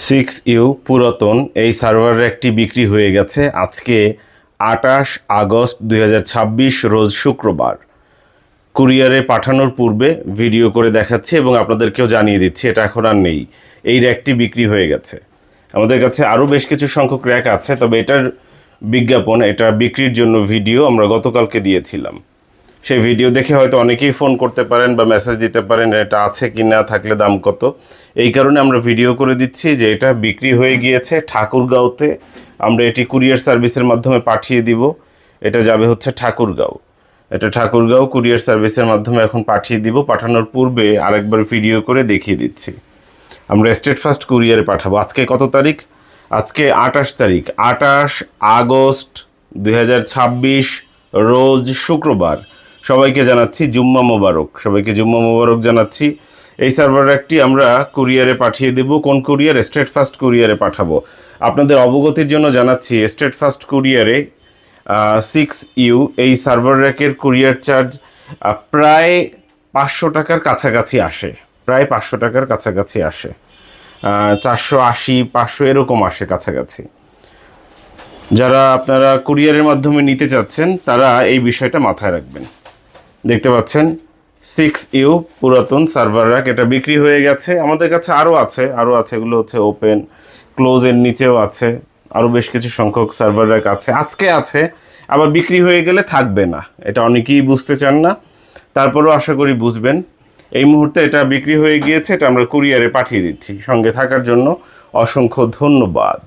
6U পুরাতন এই server র্যাকটি বিক্রি হয়ে গেছে আজকে 28 আগস্ট 2026 রোজ শুক্রবার। কুরিয়ারে পাঠানোর পূর্বে ভিডিও করে দেখাচ্ছি এবং আপনাদেরকেও জানিয়ে দিচ্ছি এটা এখন আর নেই। এই র্যাকটি বিক্রি হয়ে গেছে। আমাদের কাছে আরও বেশ কিছু সংখ্যক র্যাক আছে, তবে এটার বিজ্ঞাপন, এটা বিক্রির জন্য ভিডিও আমরা গতকালকে দিয়েছিলাম। সেই ভিডিও দেখে হয়তো অনেকেই ফোন করতে পারেন বা মেসেজ দিতে পারেন এটা আছে কি না, থাকলে দাম কত। এই কারণে আমরা ভিডিও করে দিচ্ছি যে এটা বিক্রি হয়ে গিয়েছে ঠাকুরগাঁওতে। আমরা এটি কুরিয়ার সার্ভিসের মাধ্যমে পাঠিয়ে দিব। এটা যাবে হচ্ছে ঠাকুরগাঁও। এটা ঠাকুরগাঁও কুরিয়ার সার্ভিসের মাধ্যমে এখন পাঠিয়ে দিব। পাঠানোর পূর্বে আরেকবার ভিডিও করে দেখিয়ে দিচ্ছি। আমরা স্টেট ফার্স্ট কুরিয়ারে পাঠাবো। আজকে কত তারিখ? আজকে 28 তারিখ, 28 আগস্ট 2026 রোজ শুক্রবার। সবাইকে জানাচ্ছি জুম্মা মোবারক, সবাইকে জুম্মা মোবারক জানাচ্ছি। এই সার্ভার একটি আমরা কুরিয়ারে পাঠিয়ে দেব। কোন কুরিয়ার? স্টেট ফার্স্ট কুরিয়ারে পাঠাবো। আপনাদের অবগতির জন্য জানাচ্ছি স্টেট ফার্স্ট কুরিয়ারে 6U এই সার্ভার র্যাকের কুরিয়ার চার্জ প্রায় 500 টাকার কাছাকাছি আসে। প্রায় 500 টাকার কাছাকাছি আসে, 480 500 এরকম আসে কাছাকাছি। যারা আপনারা কুরিয়ারের মাধ্যমে নিতে চাচ্ছেন তারা এই বিষয়টা মাথায় রাখবেন। দেখতে পাচ্ছেন 6U পুরাতন সার্ভার র্যাক, এটা বিক্রি হয়ে গেছে। আমাদের কাছে আরও আছে, এগুলো হচ্ছে ওপেন ক্লোজের নিচেও আছে। আরও বেশ কিছু সংখ্যক সার্ভার র্যাক আছে, আজকে আছে, আবার বিক্রি হয়ে গেলে থাকবে না। এটা অনেকেই বুঝতে চান না, তারপরেও আশা করি বুঝবেন। এই মুহূর্তে এটা বিক্রি হয়ে গিয়েছে, এটা আমরা কুরিয়ারে পাঠিয়ে দিচ্ছি। সঙ্গে থাকার জন্য অসংখ্য ধন্যবাদ।